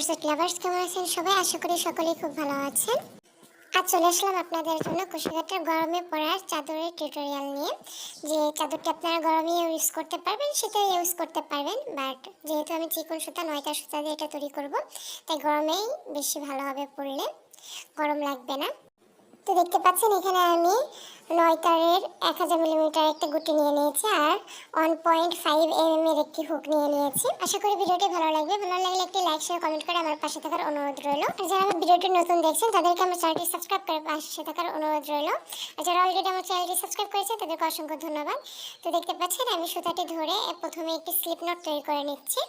Corset lovers কেমন আছেন সবাই? আশা করি সকলেই খুব ভালো আছেন। আজ চলে আসলাম আপনাদের জন্য কুশিকাটার গরমে পরার চাদরের টিউটোরিয়াল নিয়ে। যে চাদরটি আপনারা গরমে ইউজ করতে পারবেন, শীতেও ইউজ করতে পারবেন, বাট যেহেতু আমি চিকন সুতা ৯টা সুতা দিয়ে এটা তৈরি করব, তাই গরমেই বেশি ভালো হবে পরলে, গরম লাগবে না। তো দেখতে পাচ্ছেন এখানে আমি 9 তারের 1000 মিলিমিটার একটা গুটি নিয়ে নিয়েছি আর 1.5 এর একটি হুক নিয়ে নিয়েছি। আশা করি ভিডিওটি ভালো লাগবে। ভালো লাগলে একটি লাইক শেয়ার কমেন্ট করে আমার পাশে থাকার অনুরোধ রইল। আর যারা আমার ভিডিওটি নতুন দেখছেন তাদেরকে আমার চ্যানেলটি সাবস্ক্রাইব করে পাশে থাকার অনুরোধ রইল। আর যারা অলরেডি আমার চ্যানেলটি সাবস্ক্রাইব করেছে তাদেরকে অসংখ্য ধন্যবাদ। তো দেখতে পাচ্ছেন আমি সুতাটি ধরে প্রথমে একটি স্লিপ নট তৈরি করে নিচ্ছি।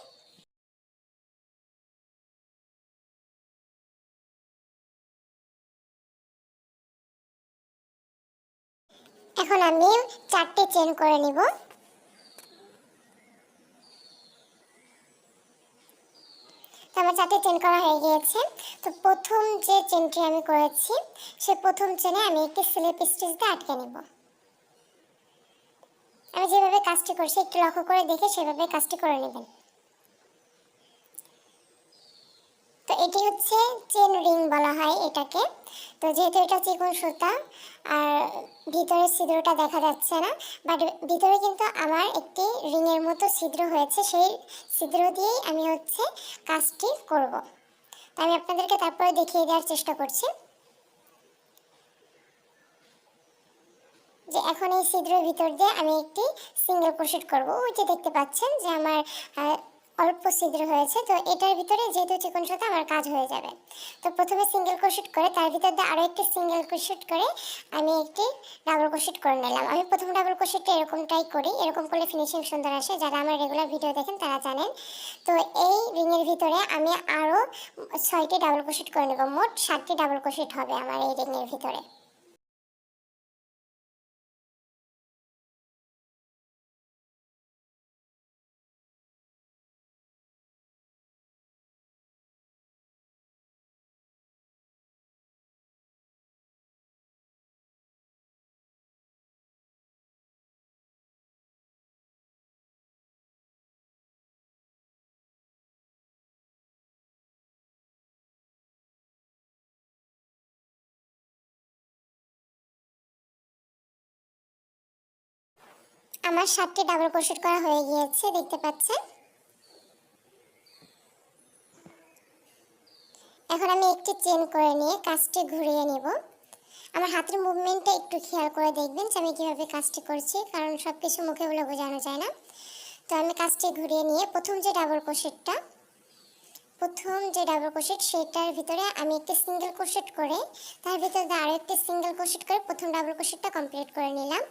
এখন আমি 4টে চেন করে নিব। আমার 4টে চেন করা হয়ে গিয়েছে। তো প্রথম যে চেনটি আমি করেছি সে প্রথম চেনে আমি একটি স্লিপ স্টিচ দিয়ে আটকে নিব। আমি যেভাবে কাজটি করছি একটু লক্ষ্য করে দেখে সেভাবে কাজটি করে নেবেন। তো এটি হচ্ছে চেন রিং বলা হয় এটাকে। তো যেহেতু এটা চিকন সুতা আর ভিতরে ছিদ্রটা দেখা যাচ্ছে না, বাট ভিতরে কিন্তু আমার একটি রিংয়ের মতো ছিদ্র হয়েছে, সেই ছিদ্র দিয়েই আমি হচ্ছে কাজটি করব। তো আমি আপনাদেরকে তারপরে দেখিয়ে দেওয়ার চেষ্টা করছি যে এখন এই ছিদ্রের ভিতর দিয়ে আমি একটি সিঙ্গেল ক্রোশেট করব। ওই যে দেখতে পাচ্ছেন যে আমার অল্প ছিদ্র হয়েছে, তো এটার ভিতরে যেহেতু চিকন সুতা আমার কাজ হয়ে যাবে। তো প্রথমে সিঙ্গেল ক্রোশেট করে তার ভিতর দিয়ে আরও একটি সিঙ্গেল ক্রোশেট করে আমি একটি ডাবল ক্রোশেট করে নিলাম। আমি প্রথম ডাবল ক্রোশেটটা এরকমটাই করি, এরকম করলে ফিনিশিং সুন্দর আসে। যারা আমার রেগুলার ভিডিও দেখেন তারা জানেন। তো এই রিংয়ের ভিতরে আমি আরও 6টি ডাবল ক্রোশেট করে নেব। মোট 7টি ডাবল ক্রোশেট হবে আমার এই রিংয়ের ভিতরে। আমার 7টি ডাবল ক্রোশেট করা হয়ে গিয়েছে, দেখতে পাচ্ছেন। এখন আমি একটি চেন করে নিয়ে কাজটি ঘুরিয়ে নিব। আমার হাতের মুভমেন্টটা একটু খেয়াল করে দেখবেন যে আমি কীভাবে কাজটি করছি, কারণ সব কিছু মুখে বলে বোঝানো যায় না। তো আমি কাজটি ঘুরিয়ে নিয়ে প্রথম যে ডাবল ক্রোশেট সেটার ভিতরে আমি একটি সিঙ্গেল ক্রোশেট করে তার ভিতরে আরও একটি সিঙ্গেল ক্রোশেট করে প্রথম ডাবল ক্রোশেটটা কমপ্লিট করে নিলাম।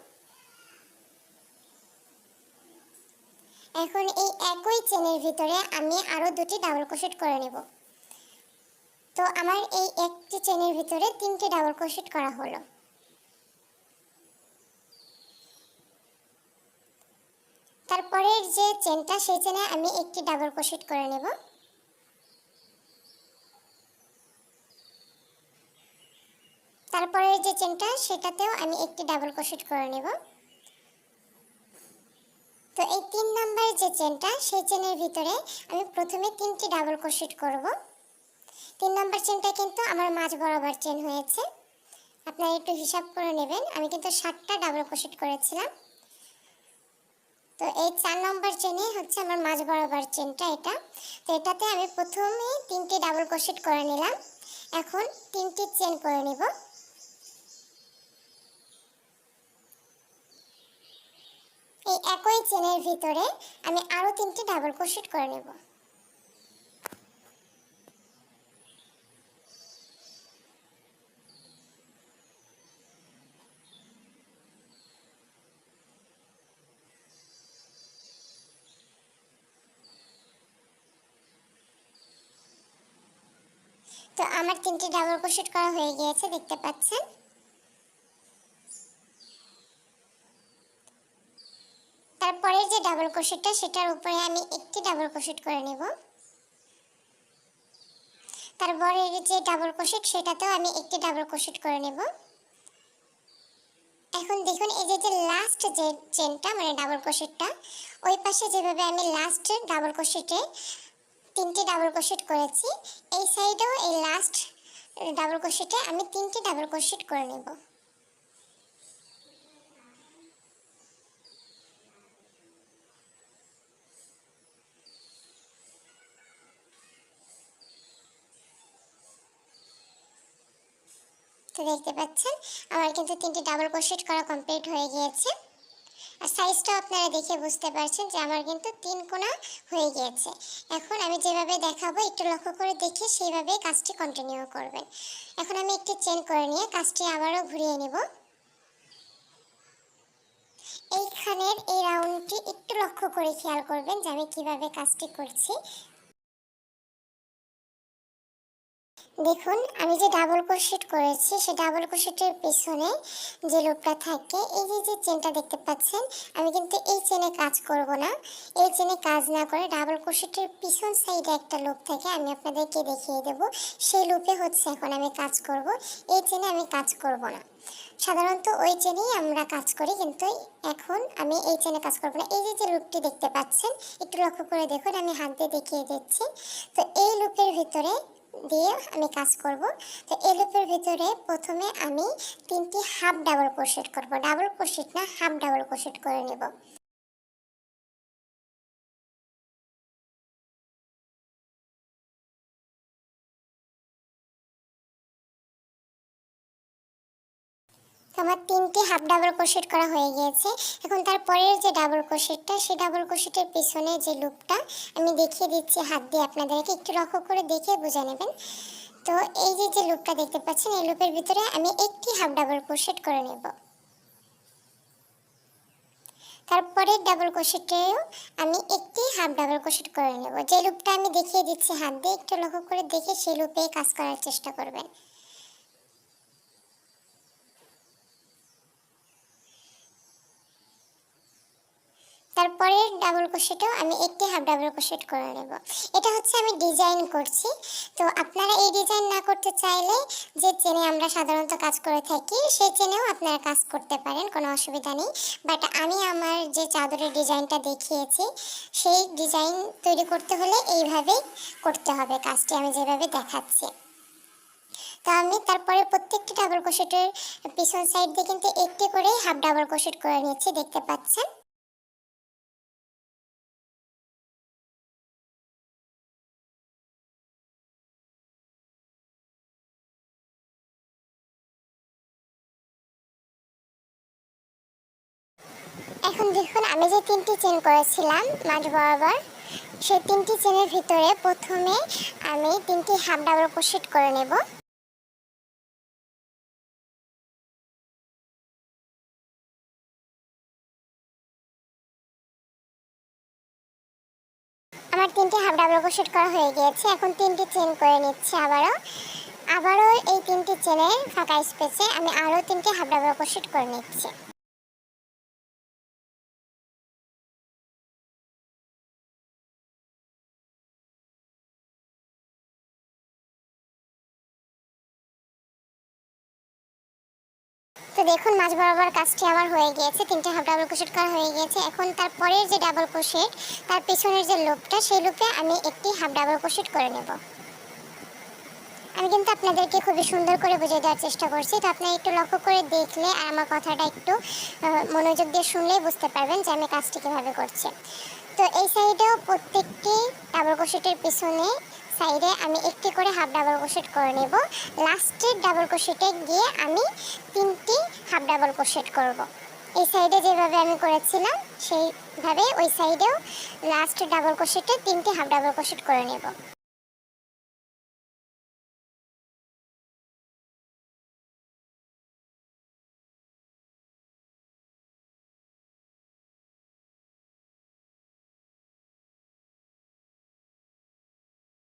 এখন এই একই চেনের ভিতরে আমি আরও 2টি ডাবল ক্রোশেট করে নেব। তো আমার এই একটি চেনের ভিতরে 3টি ডাবল ক্রোশেট করা হলো। তারপরের যে চেনটা সেই চেনে আমি একটি ডাবল ক্রোশেট করে নেব। তারপরের যে চেনটা সেটাতেও আমি একটি ডাবল ক্রোশেট করে নেব। তো এই 3 নাম্বার যে চেনটা সেই চেনের ভিতরে আমি প্রথমে 3টি ডাবল ক্রোশেট করব। 3 নাম্বার চেনটা কিন্তু আমার মাঝ বরাবর চেন হয়েছে, আপনারা একটু হিসাব করে নেবেন। আমি কিন্তু 7টা ডাবল ক্রোশেট করেছিলাম। তো এই 4 নম্বর চেনে হচ্ছে আমার মাঝ বরাবর চেনটা এটা। তো এটাতে আমি প্রথমে 3টি ডাবল ক্রোশেট করে নিলাম। এখন 3টি চেন করে নেব। এই একই চেনের ভিতরে আমি আরও 3টি ডাবল ক্রোশেট করে নেব। তো আমার 3টি ডাবল ক্রোশেট করা হয়ে গিয়েছে, দেখতে পাচ্ছেন। তারপরে যে ডাবল ক্রোশেটটা সেটার উপরে আমি একটি ডাবল ক্রোশেট করে নেব। তারপরে যে ডাবল ক্রোশেট সেটাতেও আমি একটি ডাবল ক্রোশেট করে নেব। এখন দেখুন এই যে লাস্ট যে চেনটা মানে ডাবল ক্রোশেটটা, ওই পাশে যেভাবে আমি লাস্ট ডাবল ক্রোশেটে তিনটি ডাবল ক্রোশেট করেছি, এই সাইডেও এই লাস্ট ডাবল ক্রোশেটে আমি তিনটি ডাবল ক্রোশেট করে নেব। তো দেখতে পাচ্ছেন আমার কিন্তু তিনটি ডাবল ক্রোশেট করা কমপ্লিট হয়ে গিয়েছে। আর সাইজটা আপনারা দেখে বুঝতে পারছেন যে আমার কিন্তু 3 কোণা হয়ে গিয়েছে। এখন আমি যেভাবে দেখাবো একটু লক্ষ্য করে দেখে সেইভাবেই কাজটি কন্টিনিউ করবেন। এখন আমি একটি চেন করে নিয়ে কাজটি আবারও ঘুরিয়ে নেব। এইখানের এই রাউন্ডটি একটু লক্ষ্য করে খেয়াল করবেন যে আমি কিভাবে কাজটি করছি। দেখুন আমি যে ডাবল ক্রোশেট করেছি সেই ডাবল ক্রোশেটের পিছনে যে লুপটা থাকে, এই যে চেনটা দেখতে পাচ্ছেন, আমি কিন্তু এই চেনে কাজ করব না। এই চেনে কাজ না করে ডাবল ক্রোশেটের পিছন সাইডে একটা লুপ থাকে, আমি আপনাদেরকে দেখিয়ে দেব। সেই লুপে হচ্ছে এখন আমি কাজ করব, এই চেনে আমি কাজ করব না। সাধারণত ওই চেনেই আমরা কাজ করি, কিন্তু এখন আমি এই চেনে কাজ করব না। এই যে লুপটি দেখতে পাচ্ছেন, একটু লক্ষ্য করে দেখুন, আমি হাত দিয়ে দেখিয়ে দিচ্ছি। তো এই লুপের ভিতরে দিয়ে আমি কাজ করব। তো এই লুপের ভিতরে প্রথমে আমি তিনটি হাফ ডাবল ক্রোশেট করব, ডাবল ক্রোশেট না, হাফ ডাবল ক্রোশেট করে নেব। আমার তিনটি হাফ ডাবল ক্রোশেট করা হয়ে গিয়েছে। এখন তারপরের যে ডাবল ক্রোশেটটা, সেই ডাবল ক্রোশেটের পিছনে যে লুপটা আমি দেখিয়ে দিচ্ছি হাত দিয়ে, আপনাদেরকে একটু লক্ষ্য করে দেখে বুঝে নেবেন। তো এই যে লুপটা দেখতে পাচ্ছেন, এই লুপের ভিতরে আমি একটি হাফ ডাবল ক্রোশেট করে নেব। তারপরে ডাবল ক্রোশেটেও আমি একটি হাফ ডাবল ক্রোশেট করে নেব। যে লুপটা আমি দেখিয়ে দিচ্ছি হাত দিয়ে, একটু লক্ষ্য করে দেখে সেই লুপে কাজ করার চেষ্টা করবেন। তারপরে ডাবল ক্রোশেটও আমি একটি হাফ ডাবল ক্রোশেট করে নেব। এটা হচ্ছে আমি ডিজাইন করছি। তো আপনারা এই ডিজাইন না করতে চাইলে যে চেনে আমরা সাধারণত কাজ করে থাকি সেই চেনেও আপনারা কাজ করতে পারেন, কোনো অসুবিধা নেই। বাট আমি আমার যে চাদরের ডিজাইনটা দেখিয়েছি সেই ডিজাইন তৈরি করতে হলে এইভাবেই করতে হবে কাজটি, আমি যেভাবে দেখাচ্ছি। তো আমি তারপরে প্রত্যেকটি ডাবল ক্রোশেটের পিছন সাইড দিয়ে কিন্তু একটি করে হাফ ডাবল ক্রোশেট করে নিচ্ছি, দেখতে পাচ্ছেন। এখন দেখুন আমি যে তিনটি চেন করেছিলাম মাঝ বরাবর, সেই তিনটি চেনের ভিতরে প্রথমে আমি তিনটি হাফ ডাবল ক্রোশেট করে নেব। আমার তিনটি হাফ ডাবল ক্রোশেট করা হয়ে গিয়েছে। এখন তিনটি চেন করে নিচ্ছি আবারও এই তিনটি চেনের ফাঁকা স্পেসে আমি আরও তিনটি হাফ ডাবল ক্রোশেট করে নিচ্ছি। তো দেখুন মাঝ বরাবর কাজটি আমার হয়ে গিয়েছে, তিনটে হাফ ডাবল ক্রোশেট করা হয়ে গিয়েছে। এখন তারপরের যে ডাবল ক্রোশেট, তার পেছনের যে লুপটা, সেই লুপে আমি একটি হাফ ডাবল ক্রোশেট করে নেব। আমি কিন্তু আপনাদেরকে খুবই সুন্দর করে বুঝিয়ে দেওয়ার চেষ্টা করছি। তো আপনি একটু লক্ষ্য করে দেখলে আর আমার কথাটা একটু মনোযোগ দিয়ে শুনলেই বুঝতে পারবেন যে আমি কাজটি কীভাবে করছি। তো এই সাইডেও প্রত্যেকটি ডাবল ক্রোশেটের পিছনে সাইডে আমি একটি করে হাফ ডাবল ক্রোশেট করে নেব। লাস্টের ডাবল ক্রোশেটে গিয়ে আমি তিনটি হাফ ডাবল ক্রোশেট করব। এই সাইডে যেভাবে আমি করেছিলাম সেইভাবে ওই সাইডেও লাস্ট ডাবল ক্রোশেটে তিনটি হাফ ডাবল ক্রোশেট করে নেব।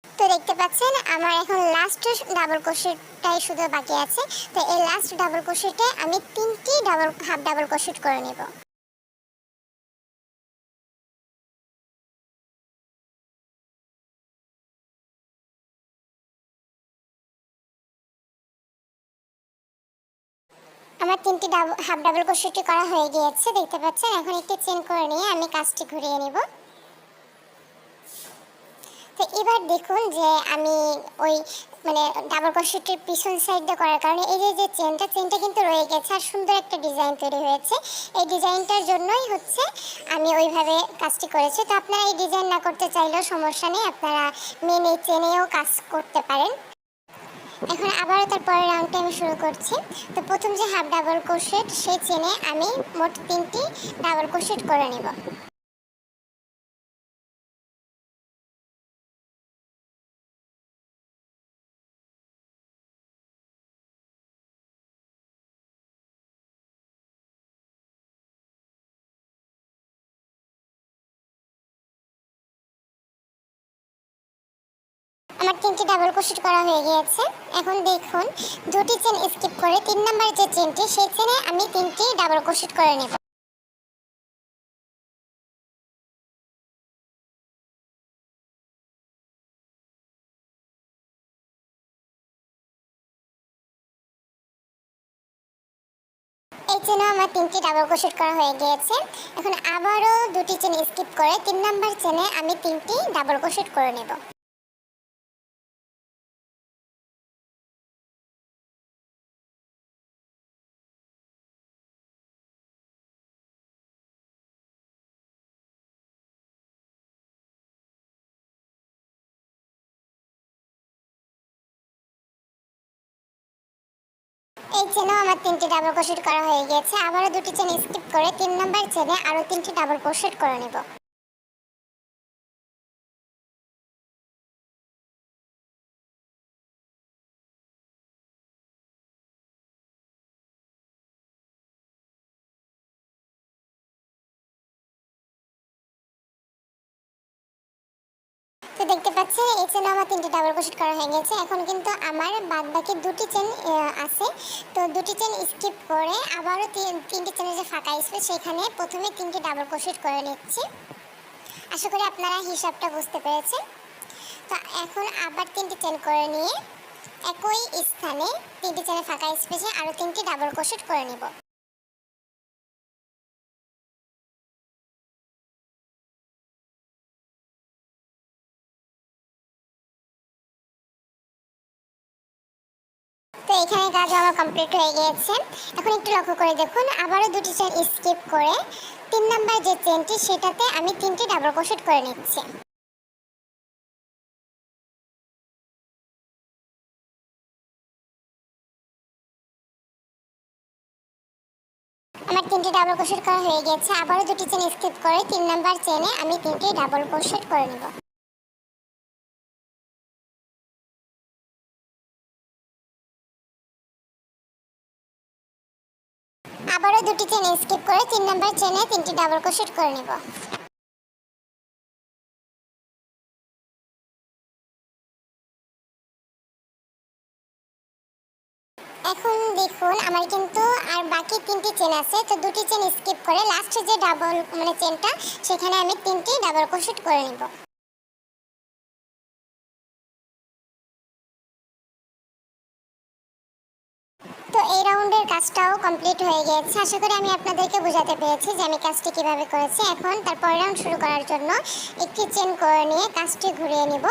তো দেখতে পাচ্ছেন আমার এখন লাস্ট ডাবল ক্রোশেটটাই শুধু বাকি আছে। তো এই লাস্ট ডাবল ক্রোশেটে আমি তিনটি হাফ ডাবল ক্রোশেট করে নেব। আমার তিনটি হাফ ডাবল ক্রোশেটই করা হয়ে গিয়েছে, দেখতে পাচ্ছেন। এখন একটি চেন করে নিয়ে আমি কাজটি ঘুরিয়ে নেব। তো তো এবার দেখুন যে আমি ওই মানে ডাবল ক্রোশেটের পিছন সাইডটা করার কারণে এই যে চেনটা কিন্তু রয়ে গেছে আর সুন্দর একটা ডিজাইন তৈরি হয়েছে। এই ডিজাইনটার জন্যই হচ্ছে আমি ওইভাবে কাজটি করেছি। তো আপনারা এই ডিজাইন না করতে চাইলেও সমস্যা নেই, আপনারা মেন এই চেনেও কাজ করতে পারেন। এখন আবারও তার পরের রাউন্ডটা আমি শুরু করছি। তো প্রথম যে হাফ ডাবল ক্রোশেট সেই চেনে আমি মোট 3টি ডাবল ক্রোশেট করে নেব। আমার 3টি ডাবল ক্রোশেট করা হয়ে গিয়েছে। এখন দেখুন দুটি চেন স্কিপ করে 3 নাম্বার যে চেনটি সেই চেনে আমি 3টি ডাবল ক্রোশেট করে নেব। এই চেনে আমার 3টি ডাবল ক্রোশেট করা হয়ে গিয়েছে। এখন আবারও দুটি চেন স্কিপ করে 3 নাম্বার চেনে আমি 3টি ডাবল ক্রোশেট করে নেব। এই চেনেও আমার 3টি ডাবল ক্রোশেট করা হয়ে গিয়েছে। আবারও দুটি চেন স্কিপ করে 3 নাম্বার চেনে আরও 3টি ডাবল ক্রোশেট করে নেব। তো দেখতে পাচ্ছেন এই চেনে আমার 3টি ডাবল ক্রোশেট করা হয়ে গেছে। এখন কিন্তু আমার বাদ বাকি দুটি চেন আছে। তো দুটি চেন স্কিপ করে আবারও 3টি চেনের যে ফাঁকা স্পেস সেখানে প্রথমে 3টি ডাবল ক্রোশেট করে নিচ্ছি। আশা করি আপনারা হিসাবটা বুঝতে পেরেছেন। তো এখন আবার 3টি চেন করে নিয়ে একই স্থানে 3টি চেনের ফাঁকা স্পেসে আরও 3টি ডাবল ক্রোশেট করে নেব। তো এখানে কাজ আমার কমপ্লিট হয়ে গিয়েছে। এখন একটু লক্ষ্য করে দেখুন আবারও দুটি চেন স্কিপ করে 3 নাম্বার যে চেনটি সেটাতে আমি 3টি ডাবল ক্রোশেট করে নিচ্ছি। আমার 3টি ডাবল ক্রোশেট করা হয়ে গেছে। আবারও দুটি চেন স্কিপ করে 3 নাম্বার চেনে আমি 3টি ডাবল ক্রোশেট করে নেব। আবারও দুটি চেন স্কিপ করে 3 নাম্বার চেনে 3টি ডাবল ক্রোশেট করে নেব। এখন দেখুন আমার কিন্তু আর বাকি 3টি চেন আছে। তো দুটি চেন স্কিপ করে লাস্টে যে ডাবল চেনটা সেখানে আমি 3টি ডাবল ক্রোশেট করে নেব। তো এই রাউন্ডের কাজটাও কমপ্লিট হয়ে গিয়েছে। আশা করি আমি আপনাদেরকে বোঝাতে পেরেছি যে আমি কাজটি কিভাবে করেছি। এখন তারপর রাউন্ড শুরু করার জন্য একটি চেন করে নিয়ে কাজটি ঘুরিয়ে নেব।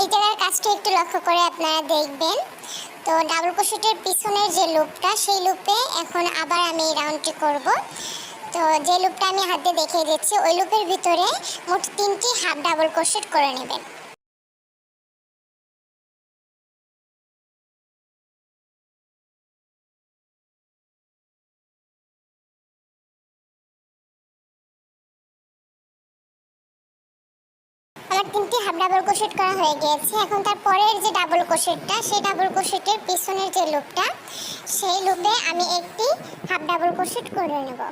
এই জায়গার কাজটি একটু লক্ষ্য করে আপনারা দেখবেন। তো ডাবল ক্রোশেটের পিছনের যে লুপটা সেই লুপে এখন আবার আমি এই রাউন্ডটি করব। তো যে লুপটা আমি হাতে দেখিয়ে দিচ্ছি ওই লুপের ভিতরে মোট 3টি হাফ ডাবল ক্রোশেট করে নেবেন। আমার 3টি হাফ ডাবল ক্রোশেট করা হয়ে গিয়েছে। এখন তার পরের যে ডাবল ক্রোশেটটা সেই ডাবল ক্রোশেটের পিছনের যে লুপটা সেই লুপে আমি একটি হাফ ডাবল ক্রোশেট করে নেব।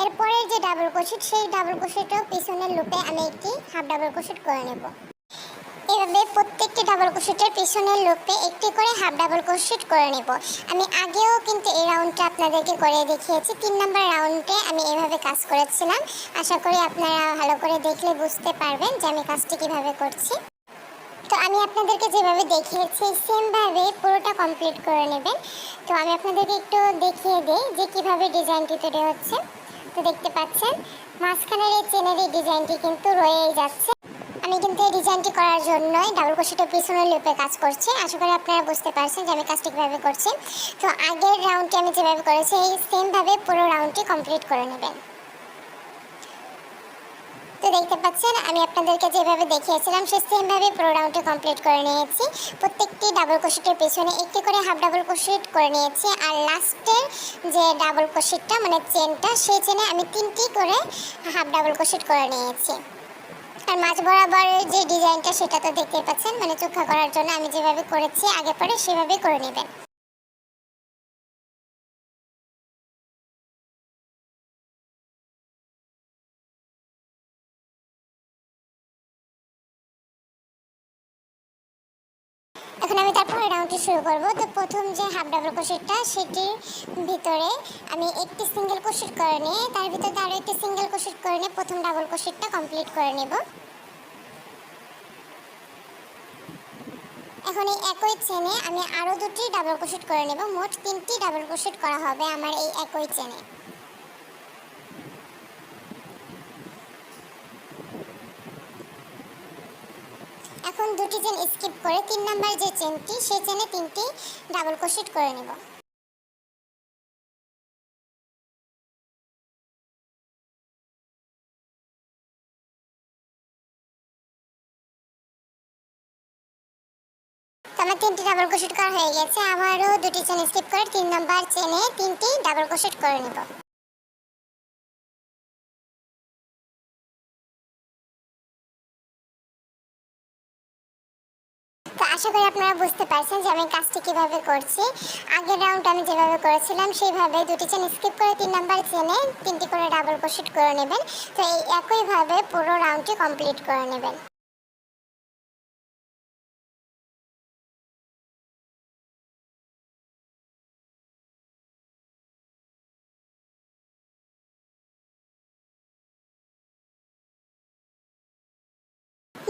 এরপরের যে ডাবল ক্রোশেট সেই ডাবল ক্রোশেটের পিছনের লুপে আমি একটি হাফ ডাবল ক্রোশেট করে নেব। এভাবে প্রত্যেকটি ডাবল ক্রোশেটের পিছনের লুপে একটি করে হাফ ডাবল ক্রোশেট করে নেব। আমি আগেও কিন্তু এই রাউন্ডটা আপনাদেরকে করে দেখিয়েছি। 3 নাম্বার রাউন্ডে আমি এভাবে কাজ করেছিলাম। আশা করি আপনারা ভালো করে দেখলে বুঝতে পারবেন যে আমি কাজটি কিভাবে করছি। তো আমি আপনাদেরকে যেভাবে দেখিয়েছি সেমভাবে পুরোটা কমপ্লিট করে নেবেন। তো আমি আপনাদেরকে একটু দেখিয়ে দিই যে কিভাবে ডিজাইনটি তৈরি হচ্ছে। তো দেখতে পাচ্ছেন মাঝখানের এই চেনের এই ডিজাইনটি কিন্তু রয়েই যাচ্ছে। আমি কিন্তু এই ডিজাইনটি করার জন্যই ডাবল ক্রোশেটের পিছনের লুপে কাজ করছি। আশা করি আপনারা বুঝতে পারছেন যে আমি কাজটি কীভাবে করছি। তো আগের রাউন্ডটি আমি যেভাবে করেছি এই সেমভাবে পুরো রাউন্ডটি কমপ্লিট করে নেবেন। তো দেখতে পাচ্ছেন আমি আপনাদেরকে যেভাবে দেখিয়েছিলাম সে সেমভাবে পুরো রাউন্ডটি কমপ্লিট করে নিয়েছি। প্রত্যেকটি ডাবল ক্রোশেটের পেছনে একটি করে হাফ ডাবল ক্রোশেট করে নিয়েছি। আর লাস্টের যে ডাবল ক্রোশেটটা মানে চেনটা সেই চেনে আমি 3টি করে হাফ ডাবল ক্রোশেট করে নিয়েছি। আর মাঝ বরাবরের যে ডিজাইনটা সেটা তো দেখতেই পাচ্ছেন, মানে চোখা করার জন্য আমি যেভাবে করেছি আগে পরে সেভাবেই করে নেবেন। এখন আমি তারপরে রাউন্ডটি শুরু করব। তো প্রথম যে হাফ ডাবল ক্রোশেটটা সেটির ভিতরে আমি একটি সিঙ্গেল ক্রোশেট করে নিয়ে তার ভিতরে আরও একটি সিঙ্গেল ক্রোশেট করে নিয়ে প্রথম ডাবল ক্রোশেটটা কমপ্লিট করে নেব। এখন এই একই চেনে আমি আরও 2টি ডাবল ক্রোশেট করে নেব। মোট 3টি ডাবল ক্রোশেট করা হবে আমার এই একই চেনে। এখন 2টি চেন স্কিপ করে 3 নাম্বার যে চেনটি সেই চেনে 3টি ডাবল ক্রোশেট করে নেব। আমার 3টি ডাবল ক্রোশেট করা হয়ে গেছে। আবারও 2টি চেন স্কিপ করে 3 নাম্বার চেনে 3টি ডাবল ক্রোশেট করে নেব। তো আশা করি আপনারা বুঝতে পারছেন যে আমি কাজটি কিভাবে করছি। আগের রাউন্ড আমি যেভাবে করেছিলাম সেইভাবে 2টি চেন স্কিপ করে 3 নাম্বার চেনে 3টি করে ডাবল ক্রোশেট করে নেবেন। তো এই একইভাবে পুরো রাউন্ডটি কমপ্লিট করে নেবেন।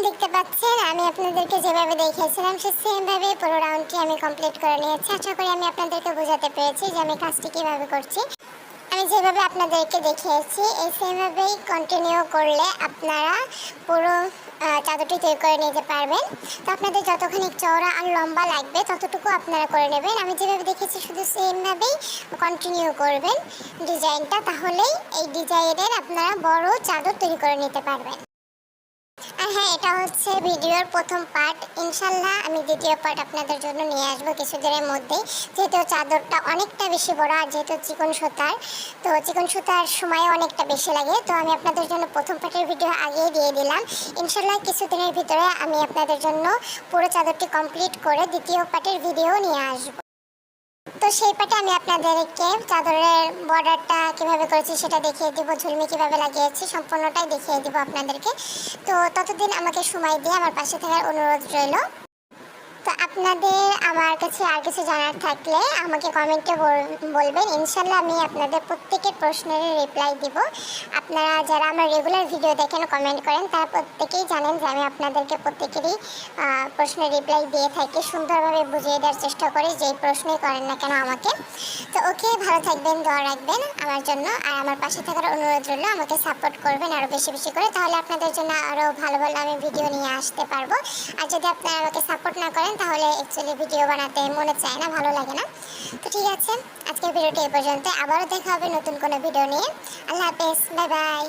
দেখতে পাচ্ছেন আমি আপনাদেরকে যেভাবে দেখিয়েছিলাম সে সেমভাবে পুরো রাউন্ডটি আমি কমপ্লিট করে নিয়েছি। আশা করি আমি আপনাদেরকে বোঝাতে পেরেছি যে আমি কাজটি কীভাবে করছি। আমি যেভাবে আপনাদেরকে দেখিয়েছি এই সেমভাবেই কন্টিনিউ করলে আপনারা পুরো চাদরটি তৈরি করে নিতে পারবেন। তো আপনাদের যতখানি চওড়া আর লম্বা লাগবে ততটুকু আপনারা করে নেবেন। আমি যেভাবে দেখেছি শুধু সেমভাবেই কন্টিনিউ করবেন ডিজাইনটা, তাহলেই এই ডিজাইনের আপনারা বড় চাদর তৈরি করে নিতে পারবেন। আর হ্যাঁ, এটা হচ্ছে ভিডিওর প্রথম পার্ট। ইনশাল্লাহ আমি দ্বিতীয় পার্ট আপনাদের জন্য নিয়ে আসবো কিছুদিনের মধ্যেই। যেহেতু চাদরটা অনেকটা বেশি বড় আর যেহেতু চিকন সুতার, তো চিকন সুতার সময় অনেকটা বেশি লাগে। তো আমি আপনাদের জন্য প্রথম পার্টের ভিডিও আগেই দিয়ে দিলাম। ইনশাল্লাহ কিছুদিনের ভিতরে আমি আপনাদের জন্য পুরো চাদরটি কমপ্লিট করে দ্বিতীয় পার্টের ভিডিও নিয়ে আসবো। তো সেই পাটে আমি আপনাদেরকে চাদরের বর্ডারটা কিভাবে করেছি সেটা দেখিয়ে দিব, ঝুলমি কিভাবে লাগিয়েছি সম্পূর্ণটাই দেখিয়ে দিব আপনাদেরকে। তো ততদিন আমাকে সময় দিয়ে আমার পাশে থাকার অনুরোধ রইল। তো আপনাদের আমার কাছে আর কিছু জানার থাকলে আমাকে কমেন্টে বলবেন। ইনশাল্লাহ আমি আপনাদের প্রত্যেকের প্রশ্নের রিপ্লাই দিব। আপনারা যারা আমার রেগুলার ভিডিও দেখেন কমেন্ট করেন তারা প্রত্যেকেই জানেন যে আমি আপনাদেরকে প্রত্যেকেরই প্রশ্নের রিপ্লাই দিয়ে থাকি, সুন্দরভাবে বুঝিয়ে দেওয়ার চেষ্টা করি যেই প্রশ্নই করেন না কেন আমাকে। তো ওকে, ভালো থাকবেন, দোয়া রাখবেন আমার জন্য, আর আমার পাশে থাকার অনুরোধ রইল। আমাকে সাপোর্ট করবেন আরও বেশি বেশি করে, তাহলে আপনাদের জন্য আরও ভালো ভালো আমি ভিডিও নিয়ে আসতে পারবো। আর যদি আপনারা আমাকে সাপোর্ট না করেন তাহলে অ্যাকচুয়ালি ভিডিও বানাতে মনে চায় না, ভালো লাগে না। তো ঠিক আছে, আজকের ভিডিওটি এই পর্যন্ত। আবারও দেখা হবে নতুন কোনো ভিডিও নিয়ে। আল্লাহ হাফেজ, বাই বাই।